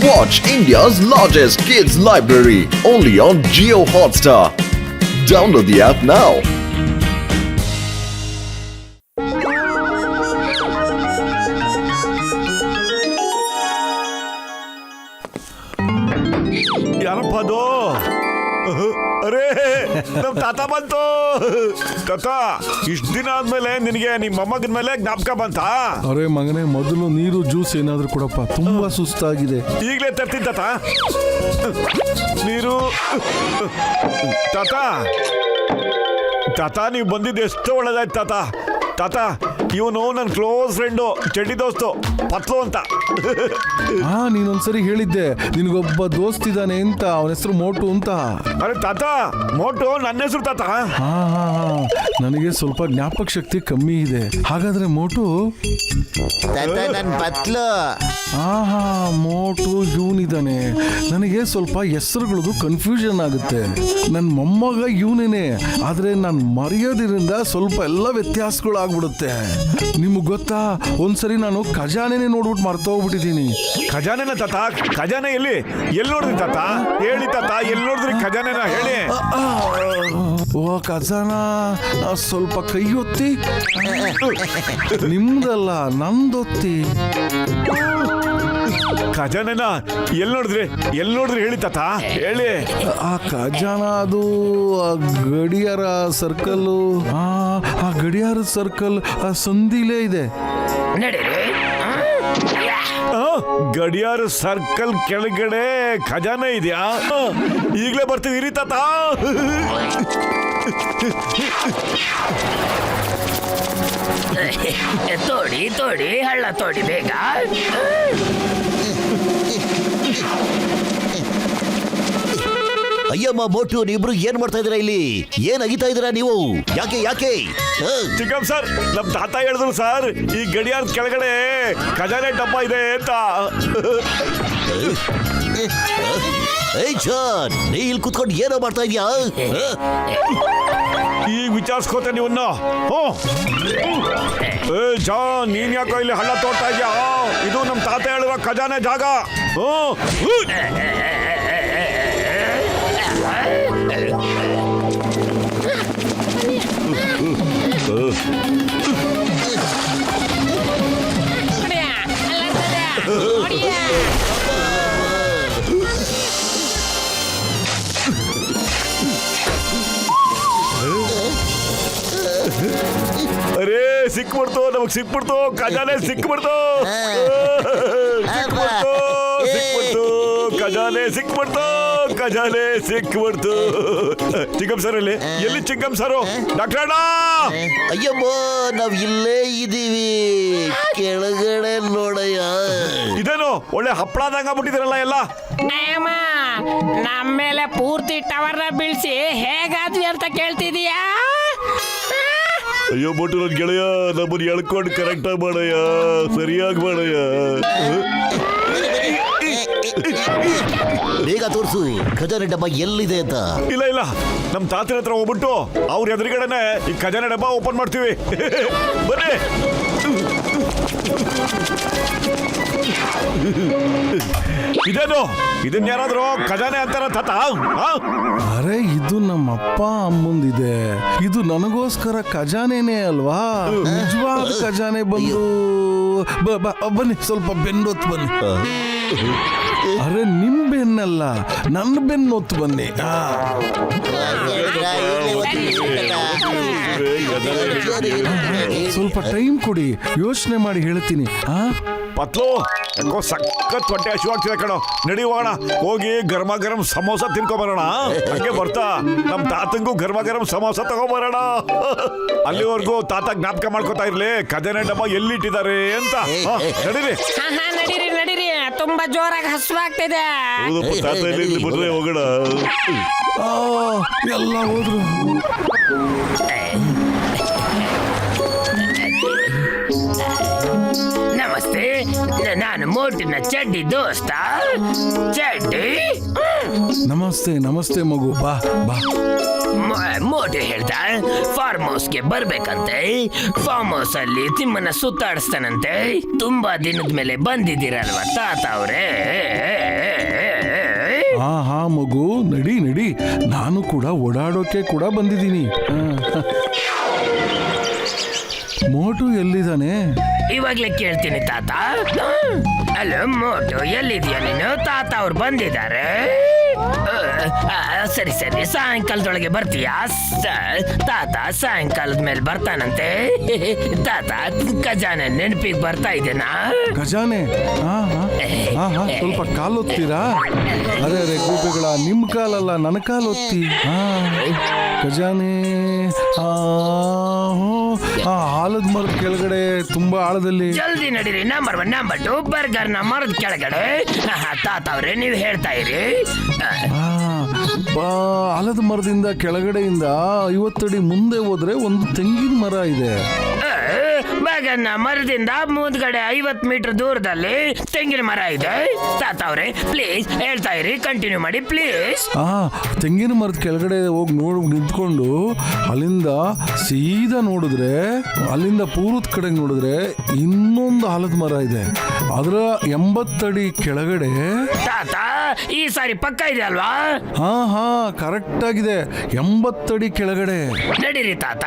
Watch India's largest kids library only on Jio Hotstar. Download the app now. ಯಾರಪ್ಪ ಅದು? ಅರೇ ನಮ್ ತಾತ ಬಂತು. ತಾತ, ಇಷ್ಟ ದಿನ ಆದ್ಮೇಲೆ ನಿನಗೆ ನಿಮ್ಮ ಮೊಮ್ಮಗನ ಮೇಲೆ ಜ್ಞಾಪಕ ಬಂತಾ? ಅರೆ ಮಗನೇ, ಮೊದಲು ನೀರು ಜ್ಯೂಸ್ ಏನಾದ್ರೂ ಕೊಡಪ್ಪ, ತುಂಬಾ ಸುಸ್ತಾಗಿದೆ. ಈಗಲೇ ತರ್ತೀನಿ ತಾತ. ನೀರು. ತಾತ ತಾತ, ನೀವು ಬಂದಿದ್ದು ಎಷ್ಟು ಒಳ್ಳೇದಾಯ್ತು ತಾತ. ತಾತ, ಇವನು ನನ್ನ ಕ್ಲೋಸ್ ಫ್ರೆಂಡು, ಚಡ್ಡಿ ದೋಸ್ತು, ಪತ್ಲು ಅಂತ. ನೀನೊಂದ್ಸರಿ ಹೇಳಿದ್ದೆ ನಿನಗೊಬ್ಬ ದೋಸ್ತ್ ಇದ್ದಾನೆ ಅಂತ, ಅವನ ಹೆಸರು ಮೋಟು ಅಂತ. ಅರೆ ತಾತ, ಮೋಟು ನನ್ನ ಹೆಸರು ತಾತ. ಹಾ ನನಗೆ ಸ್ವಲ್ಪ ಜ್ಞಾಪಕ ಶಕ್ತಿ ಕಮ್ಮಿ ಇದೆ. ಹಾಗಾದ್ರೆ ಮೋಟು ನನ್ ಪತ್ಲು. ಮೋಟು ಇವನಿದ್ದಾನೆ. ನನಗೆ ಸ್ವಲ್ಪ ಹೆಸರುಗಳದು ಕನ್ಫ್ಯೂಷನ್ ಆಗುತ್ತೆ. ನನ್ನ ಮೊಮ್ಮಗ ಇವನೇನೆ, ಆದ್ರೆ ನಾನು ಮರೆಯೋದ್ರಿಂದ ಸ್ವಲ್ಪ ಎಲ್ಲ ವ್ಯತ್ಯಾಸಗಳು ಆಗ್ಬಿಡುತ್ತೆ. ನಿಮ್ಗೆ ಗೊತ್ತಾ, ಒಂದ್ಸರಿ ನಾನು ಖಜಾನೆನೆ ನೋಡ್ಬಿಟ್ಟು ಮರ್ತೋಗ್ಬಿಟ್ಟಿದ್ದೀನಿ. ಖಜಾನೆನ ತಾತ? ಖಜಾನೆ ಎಲ್ಲಿ ನೋಡಿದ್ರಿ ತಾತ? ಹೇಳಿ ತಾತ, ಎಲ್ಲಿ ನೋಡಿದ್ರಿ ಖಜಾನೆನ ಹೇಳಿ. ಓ ಖಜಾನ, ಸ್ವಲ್ಪ ಕೈ ಒತ್ತಿ. ನಿಮ್ದಲ್ಲ, ನಂದೊತ್ತಿ. ಖಜಾನೆನ ಎಲ್ಲಿ ನೋಡಿದ್ರಿ ಹೇಳಿ ತಾತ, ಹೇಳಿ. ಆ ಖಜಾನ ಅದು ಗಡಿಯಾರ ಸರ್ಕಲ್. ಆ ಗಡಿಯಾರ ಸರ್ಕಲ್ ಸಂದಿಲೇ ಇದೆ. ಗಡಿಯಾರ ಸರ್ಕಲ್ ಕೆಳಗಡೆ ಖಜಾನೆ ಇದೆಯಾ? ಈಗಲೇ ಬರ್ತೀವಿ ಇರಿ ತಾತ. ತೋಡಿ ಹಳ್ಳ ತೋಡಿ ಬೇಗ. ಅಯ್ಯಮ್ಮ ಮೋಟು, ನೀವಿಬ್ರು ಏನ್ ಮಾಡ್ತಾ ಇದೀರಾ ಇಲ್ಲಿ? ಏನ್ ಅಗಿತಾ ಇದೀರಾ ನೀವು? ಯಾಕೆ? ಚಿಕ್ಕಮ್ಮ ಸರ್, ನಮ್ ತಾತ ಹೇಳಿದ್ರು ಸರ್, ಈ ಗಡಿಯಾರದ ಕೆಳಗಡೆ ಖಜಾನೆ ಡಬ್ಬ ಇದೆ ಅಂತ. ಜಾನ್, ನೀ ಇಲ್ಲಿ ಕುತ್ಕೊಂಡು ಏನೋ ಮಾಡ್ತಾ ಇದೀಯಾ? ಈಗ ವಿಚಾರಿಸ್ಕೋತೆ ನೀವನ್ನ. ಜಾನ್, ನೀನ್ ಯಾಕೋ ಇಲ್ಲಿ ಹಳ್ಳ ತೋಡ್ತಾ ಇದ್ಯಾ? ಇದು ನಮ್ ತಾತ ಹೇಳಿರೋ ಖಜಾನೆ ಜಾಗ. ಅರೇ ಸಿಕ್ಬಿಡ್ತು, ನಮಗ್ ಸಿಕ್ಬಿಡ್ತು, ಖಜಾನೆ ಸಿಕ್ಬಿಡ್ತು. ಖಜಾನೆ ಸಿಕ್ಬಿಡ್ತು. ಚಿಕ್ಕಮ್ ಸರ್ ಎಲ್ಲಿ ಚಿಕ್ಕಮ್ ಸರು? ಡಾಕ್ಟರ್ ಅಣ್ಣ. ಅಯ್ಯಮ್ಮ, ನಾವ್ ಇಲ್ಲೇ ಇದೀವಿ, ಕೆಳಗಡೆ ನೋಡಯ್ಯ. ಇದೇನು ಒಳ್ಳೆ ಹಪ್ಪಳದಂಗ ಬಿಟ್ಟಿದ್ರಲ್ಲ ಎಲ್ಲ. ನಮ್ಮೇಲೆ ಪೂರ್ತಿ ಟವರ್ನ ಬೀಳ್ಸಿ ಹೇಗಾದ್ವಿ ಅಂತ ಕೇಳ್ತಿದೀಯಾ? ಅಯ್ಯೋ ಬೋಟು, ನನ್ ಗೆಳೆಯ, ನಮ್ಮನ್ನು ಎಳ್ಕೊಂಡು ಕರೆಕ್ಟಾಗಿ ಮಾಡಯ್ಯ, ಸರಿಯಾಗಿ ಮಾಡಯ್ಯ. ಬೇಗ ತೋರ್ಸು, ಖಜಾನೆ ಡಬ್ಬ ಎಲ್ಲಿದೆ ಅಂತ. ಇಲ್ಲ, ನಮ್ ತಾತನ ಹತ್ರ ಹೋಗ್ಬಿಟ್ಟು ಅವ್ರ ಎದುರುಗಡೆನೆ ಈ ಖಜಾನೆ ಡಬ್ಬ ಓಪನ್ ಮಾಡ್ತೀವಿ. ಬನ್ನಿ. ಇದೇನು? ಇದನ್ನ ಯಾರಾದ್ರೂ ಖಜಾನೆ ಅಂತಾರ ತಾತ? ಅರೆ, ಇದು ನಮ್ಮ ಅಪ್ಪ ಅಮ್ಮಂದಿದೆ. ಇದು ನನಗೋಸ್ಕರ ಖಜಾನೆನೇ ಅಲ್ವಾ? ನಿಜವಾದ ಖಜಾನೆ ಬಂದು. ಬನ್ನಿ, ಸ್ವಲ್ಪ ಬೆನ್ನೊತ್ತು ಬನ್ನಿ. ಅರೆ, ನಿಮ್ ಬೆನ್ನಲ್ಲ, ನನ್ನ ಬೆನ್ನೊತ್ತು ಬನ್ನಿ. ಸ್ವಲ್ಪ ಟೈಮ್ ಕೊಡಿ, ಯೋಚನೆ ಮಾಡಿ ಹೇಳ್ತೀನಿ. ಪತ್ಲು, ಯಾಕೋ ಸಖತ್ ಹೊಟ್ಟೆ ಹಸಿವಾಗ್ತಿದೆ ಕಣೋ. ನಡಿ ಹೋಗೋಣ, ಹೋಗಿ ಗರ್ಮ ಗರಂ ಸಮೋಸ ತಿನ್ಕೊಂಬರೋಣ. ಹಂಗೆ ಬರ್ತಾ ನಮ್ ತಾತಂಗೂ ಗರ್ಮ ಗರಂ ಸಮೋಸ ತಗೊಂಬರೋಣ. ಅಲ್ಲಿವರೆಗೂ ತಾತ ಜ್ಞಾಪಕ ಮಾಡ್ಕೋತಾ ಇರ್ಲಿ ಖಜಾನೆ ಡಬ್ಬ ಎಲ್ಲಿಟ್ಟಿದ್ದಾರೆ ಅಂತ. ನಡೀರಿ. ನಡೀರಿ, ತುಂಬಾ ಜೋರಾಗಿ ಹಸುವಾಗ್ತಿದೆ. ತಾತ ಎಲ್ಲಿ ಬರ್ರೆ ಹೋಗೋಣ. ಎಲ್ಲ ಹೋದ್ರು. ನಮಸ್ತೆ, ನಾನು ಮೋಟಿನ ಚಡ್ಡಿ ದೋಸ್ತ. ಚಡ್ಡಿ. ನಮಸ್ತೆ ಮಗು, ಬಾ. ಮೋಟಿ ಹೇಳ್ದ ಫಾರ್ಮ್ ಹೌಸ್ಗೆ ಬರ್ಬೇಕಂತೆ. ಫಾರ್ಮ್ ಹೌಸ್ ಅಲ್ಲಿ ತಿಮ್ಮನ ಸುತ್ತಾಡಿಸ್ತಾನಂತೆ. ತುಂಬಾ ದಿನದ ಮೇಲೆ ಬಂದಿದ್ದೀರಲ್ವಾ ತಾತ ಅವ್ರೆ? ಮಗು, ನಡಿ ನಡಿ, ನಾನು ಕೂಡ ಓಡಾಡೋಕೆ ಕೂಡ ಬಂದಿದ್ದೀನಿ. ಮೋಟು ಎಲ್ಲಿದ್ದಾನೆ? ಇವಾಗ್ಲೇ ಕೇಳ್ತೀನಿ ತಾತ. ಅಲ್ಲೋ ಮೋಟು, ಎಲ್ಲಿದ್ಯಾ ನೀನು? ತಾತ ಅವ್ರು ಬಂದಿದ್ದಾರೆ. ಸರಿ ಸರಿ, ಸಾಯಂಕಾಲದೊಳಗೆ ಬರ್ತೀಯಾ? ತಾತ ಸಾಯಂಕಾಲದ ಮೇಲೆ ಬರ್ತಾನಂತೆ. ತಾತ ಖಜಾನೆ ನೆನಪಿಗೆ ಬರ್ತಾ ಇದೆನಾ? ಖಜಾನೆ? ಹಾ ಹಾ ಹಾ ಹಾ, ಸ್ವಲ್ಪ ಕಾಲೊತ್ತೀರಾ? ಅರೆ ಅರೆ ಗೂಬೆಗಳ, ನಿಮ್ ಕಾಲಲ್ಲ, ನನ್ನ ಕಾಲೊತ್ತಿ. ಹಾ, ಖಜಾನೆ ಆಲದ ಮರದ ಕೆಳಗಡೆ, ತುಂಬಾ ಆಳದಲ್ಲಿ. ಜಲ್ದಿ ನಡೀರಿ. ನಂಬರ್ 1 ನಂಬರ್ 2 ಬರ್ಗರ್ ನ ಮರದ ಕೆಳಗಡೆ. ತಾತ ಅವ್ರೆ, ನೀವು ಹೇಳ್ತಾ ಇರಿ. ಆಲದ ಮರದಿಂದ ಕೆಳಗಡೆಯಿಂದ 50 ಅಡಿ ಮುಂದೆ ಹೋದ್ರೆ ಒಂದು ತೆಂಗಿನ ಮರ ಇದೆ. ಬರ್ಗರ್ನ ಮರದಿಂದ ಮುಂದ್ಗಡೆ 50 ಮೀಟರ್ ದೂರದಲ್ಲಿ ತೆಂಗಿನ ಮರ ಇದೆ. ತಾತ ಅವ್ರೆ, ಪ್ಲೀಸ್ ಹೇಳ್ತಾ ಇರಿ, ಕಂಟಿನ್ಯೂ ಮಾಡಿ ಪ್ಲೀಸ್. ತೆಂಗಿನ ಮರದ ಕೆಳಗಡೆ ಹೋಗಿ ನಿಂತ್ಕೊಂಡು ಅಲ್ಲಿಂದ ಸೀದಾ ನೋಡಿದ್ರೆ, ಅಲ್ಲಿಂದ ಪೂರ್ವದ ಕಡೆಗೆ ನೋಡಿದ್ರೆ ಇನ್ನೊಂದು ಆಲದ ಮರ ಇದೆ. ಅದರ 80 ಅಡಿ ಕೆಳಗಡೆ. ತಾತ, ಈ ಸಾರಿ ಪಕ್ಕ ಇದೆ ಅಲ್ವಾ? ಹಾ ಹಾ, ಕರೆಕ್ಟ್ ಆಗಿದೆ. 80 ಅಡಿ ಕೆಳಗಡೆ. ನಡೀರಿ ತಾತ,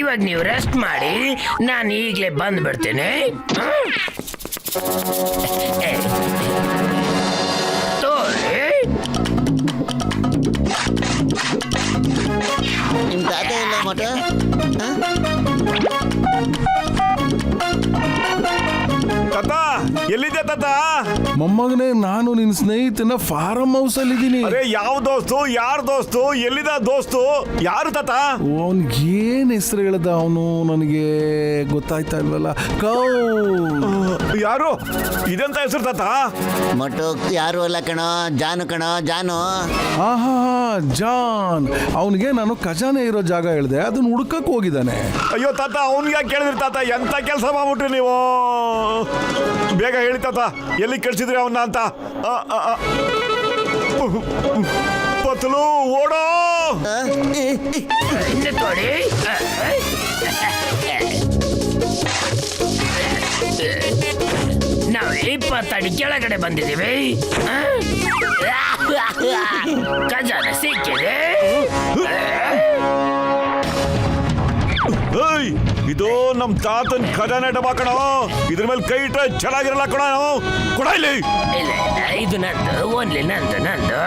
ಇವಾಗ ನೀವು ರೆಸ್ಟ್ ಮಾಡಿ, ನಾನು ಈಗಲೇ ಬಂದ್ಬಿಡ್ತೇನೆ. ತೋರಿ. ನಿಮ್ ತಾತ ಇಲ್ಲ ಮೋಟು? ತಾತ ಎಲ್ಲಿದೆ ತಾತ? ಮೊಮ್ಮಗನೇ, ನಾನು ನಿನ್ನ ಸ್ನೇಹಿತನ ಫಾರಂ ಹೌಸ್ ಅಲ್ಲಿ ಇದ್ದೀನಿ. ಅರೆ ಯಾವ ದೋಸ್ತು? ಯಾರು ದೋಸ್ತು? ಎಲ್ಲಿದ ದೋಸ್ತು? ಯಾರು ತಾತ? ಅವನ್ಗೆ ಏನ್ ಹೆಸರು ಹೇಳ್ದ ಅವನು, ನನಗೆ ಗೊತ್ತಾಯ್ತಾ ಇಲ್ವಲ್ಲ. ಯಾರು? ಇದೆಂತ ಹೆಸರು ತಾತ? ಮೋಟು ಯಾರು ಅಲ್ಲ ಕಣೋ, ಜಾನು ಕಣೋ, ಜಾನು. ಆಹಾ, ಜಾನ್. ಅವನಿಗೆ ನಾನು ಖಜಾನೆ ಇರೋ ಜಾಗ ಹೇಳಿದೆ, ಅದನ್ನ ಹುಡ್ಕಕ್ ಹೋಗಿದ್ದಾನೆ. ಅಯ್ಯೋ ತಾತ, ಅವ್ನಿಗೆ ಯಾಕೆ ಕೇಳಿದ್ರಿ ತಾತ? ಎಂತ ಕೆಲಸ ಮಾಡ್ಬಿಟ್ರಿ ನೀವು? ಬೇಗ ಹೇಳಿ ತಾತ, ಎಲ್ಲಿ ಕಳ್ಸಿದ್ರಿ ಅವನ್ನ ಅಂತ? ಪತ್ಲು ಓಡೋ. ತೋರಿ. ನಾವು 20 ಅಡಿ ಕೆಳಗಡೆ ಬಂದಿದ್ದೀವಿ. ಖಜಾನೆ ಸಿಕ್ಕಿದೆ. ಇದು ನಮ್ ತಾತನ್ ಖಜಾನೆ ಡಬ್ಬ ಕಣೋ. ಇದ್ರ ಮೇಲೆ ಕೈ ಇಟ್ರೆ ಚೆನ್ನಾಗಿರಲ್ಲ ಕಣ. ಕೊಡ ಇಲ್ಲಿ. ಇಲ್ಲ, ಇದು ನಂದು, ಓನ್ಲಿ ನಂದು.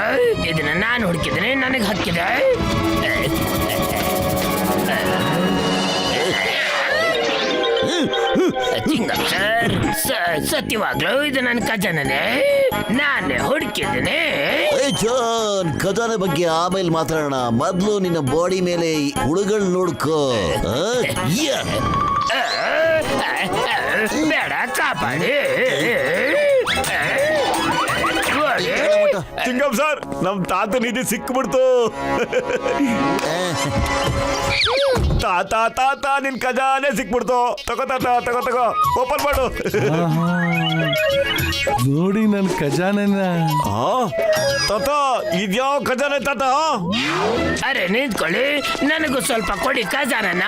ಇದನ್ನ ನಾನು ಹುಡುಕಿದ್ರೆ ನನಗೆ ಹಕ್ಕಿದೆ. ಸತ್ಯವಾಗ್ಲೂ ಇದು ನನ್ನ ಖಜಾನೆ, ನಾನೇ ಹುಡುಕಿದ್ದೇನೆ. ಜಾನ್, ಖಜಾನೆ ಬಗ್ಗೆ ಆಮೇಲೆ ಮಾತಾಡೋಣ. ಮೊದ್ಲು ನಿನ್ನ ಬಾಡಿ ಮೇಲೆ ಹುಳುಗಳು ನೋಡ್ಕೋ. ಬೇಡ, ಕಾಪಾಡಿ. ಚಿಂಗಂ ಸರ್, ನಮ್ ತಾತ ನಿಧಿ ಸಿಕ್ಬಿಡ್ತು. ತಾತ ನಿನ್ ಖಜಾನೆ ಸಿಕ್ಬಿಡ್ತು. ತಗೋ ತಾತ, ತಗೋ ಓಪನ್ ಮಾಡು. ನೋಡಿ ನನ್ನ ಖಜಾನೆನ. ತಾತ, ಇದ್ಯಾವ ಖಜಾನೆ ತಾತ? ಅರೆ ನಿಂತ್ಕೊಳ್ಳಿ, ನನಗೂ ಸ್ವಲ್ಪ ಕೊಡಿ ಖಜಾನನ.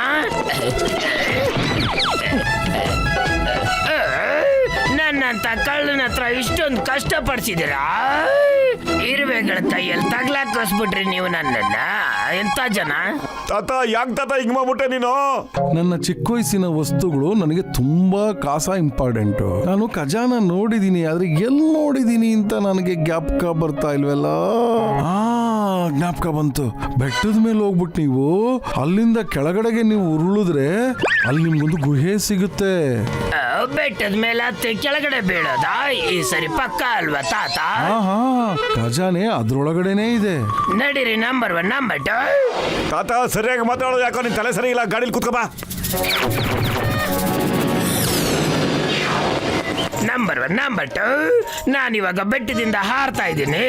ನನ್ನಂತ ಕಳ್ಳನ ಹತ್ರ ಇಷ್ಟೊಂದು ಕಷ್ಟಪಡಿಸಿದಿರಾ? ಇರುವೆಗಳ ಕೈಯಲ್ಲಿ ತಗ್ಲಾಕಿಸ್ಬಿಟ್ರಿ ನೀವು ನನ್ನನ್ನ. ಎಂತ ಜನ ತಾತ! ಯಾಕೆ ತಾತ ಹಿಂಗ್ ಮಾಡ್ಬಿಟ್ಟೆ ನೀನು? ನನ್ನ ಚಿಕ್ಕ ವಯಸ್ಸಿನ ವಸ್ತುಗಳು ನನಗೆ ತುಂಬಾ ಇಂಪಾರ್ಟೆಂಟ್. ನಾನು ಖಜಾನ ನೋಡಿದೀನಿ, ಆದ್ರೆ ಎಲ್ಲಿ ನೋಡಿದೀನಿ ಅಂತ ನನಗೆ ಜ್ಞಾಪಕ ಬರ್ತಾ ಇಲ್ವಲ್ಲ. ಜ್ಞಾಪಕ ಬಂತು. ಬೆಟ್ಟದ ಮೇಲೆ ಹೋಗ್ಬಿಟ್ಟು ನೀವು ಅಲ್ಲಿಂದ ಕೆಳಗಡೆಗೆ ನೀವು ಉರುಳಿದ್ರೆ ಅಲ್ಲಿ ನಿಮ್ಗೊಂದು ಗುಹೆ ಸಿಗುತ್ತೆ. ಬೆಟ್ಟದ ಮೇಲೆ ಹತ್ತಿ ಕೆಳಗಡೆ ಬೀಳೋದಾ? ಈ ಸರಿ ಪಕ್ಕ ಅಲ್ವಾ ತಾತ? ಖಜಾನೆ ಅದ್ರೊಳಗಡೆನೆ ಇದೆ. ನಡೀರಿ, ನಂಬರ್ 1 ನಂಬರ್ 2. ತಾತ ಸರಿಯಾಗಿ ಮಾತಾಡೋದು. ಯಾಕೋ ನಿನ್ ತಲೆ ಸರಿ ಇಲ್ಲ. ಗಾಡಿಲಿ ಕೂತ್ಕೋಬಾ. ನಂಬರ್ 1 ನಂಬರ್ 2, ನಾನಿವಾಗ ಬೆಟ್ಟದಿಂದ ಹಾರ್ತಾ ಇದ್ದೀನಿ.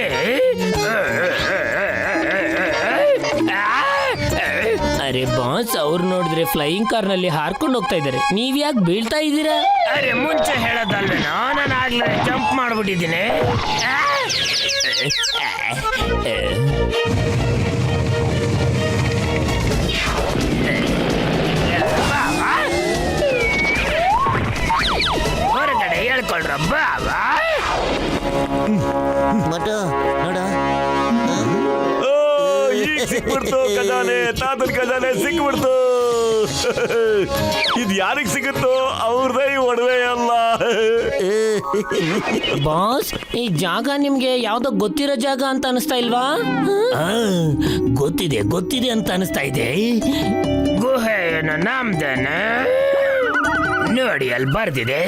ಅರೆ ಬಾಸ್, ಅವ್ರು ನೋಡಿದ್ರೆ ಫ್ಲೈಯಿಂಗ್ ಕಾರ್ ನಲ್ಲಿ ಹಾರ್ಕೊಂಡು ಹೋಗ್ತಾ ಇದ್ದಾರೆ. ನೀವ್ ಯಾಕೆ ಬೀಳ್ತಾ ಇದ್ದೀರಾ? ಅರೆ ಮುಂಚೆ ಹೇಳೋದಲ್ವೇನೋ, ನಾನು ಆಗ್ಲೇ ಜಂಪ್ ಮಾಡ್ಬಿಟ್ಟಿದ್ದೀನಿ. ಹೊರಗಡೆ ಹೇಳ್ಕೊಳ್ರ ಬಾಬಾ. ಮಟ ನೋಡ ಸಿಕ್ಬಿಡ್ತು ಖಜಾನೆ, ತಾತನ ಖಜಾನೆ ಸಿಕ್ಬಿಡ್ತು. ಇದು ಯಾರಿಗ್ ಸಿಗುತ್ತೋ ಅವ್ರದೇ ಈ ಒಡವೆ ಅಲ್ಲ. ಬಾಸ್, ಈ ಜಾಗ ನಿಮ್ಗೆ ಯಾವ್ದೋ ಗೊತ್ತಿರೋ ಜಾಗ ಅಂತ ಅನಿಸ್ತಾ ಇಲ್ವಾ? ಗೊತ್ತಿದೆ ಅಂತ ಅನಿಸ್ತಾ ಇದೆ. ಗುಹೆಯನ್ನು ನಮ್ದೇನೆ. ನೋಡಿ ಅಲ್ಲಿ ಬರ್ದಿದೆ,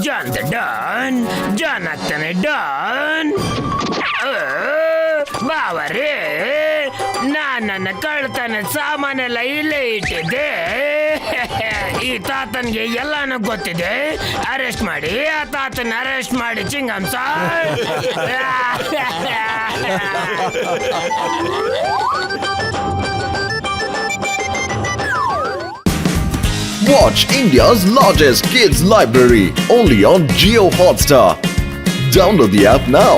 ಜಾನ್ ದ ಡಾನ್. ಜಾನ್ ಆಗ್ತಾನೆ ಡಾನ್. ಬಾವರೇ, ನನ್ನ ಕಳ್ತನ ಸಾಮಾನೆಲ್ಲ ಇಲ್ಲೇ ಇಟ್ಟಿದ್ದೆ. ಈ ತಾತನ್ಗೆ ಎಲ್ಲಾನು ಗೊತ್ತಿದೆ. ಅರೆಸ್ಟ್ ಮಾಡಿ, ಆ ತಾತನ ಅರೆಸ್ಟ್ ಮಾಡಿ Chingam sir. Watch India's largest kids library only on Geo Hotstar. Download the app now.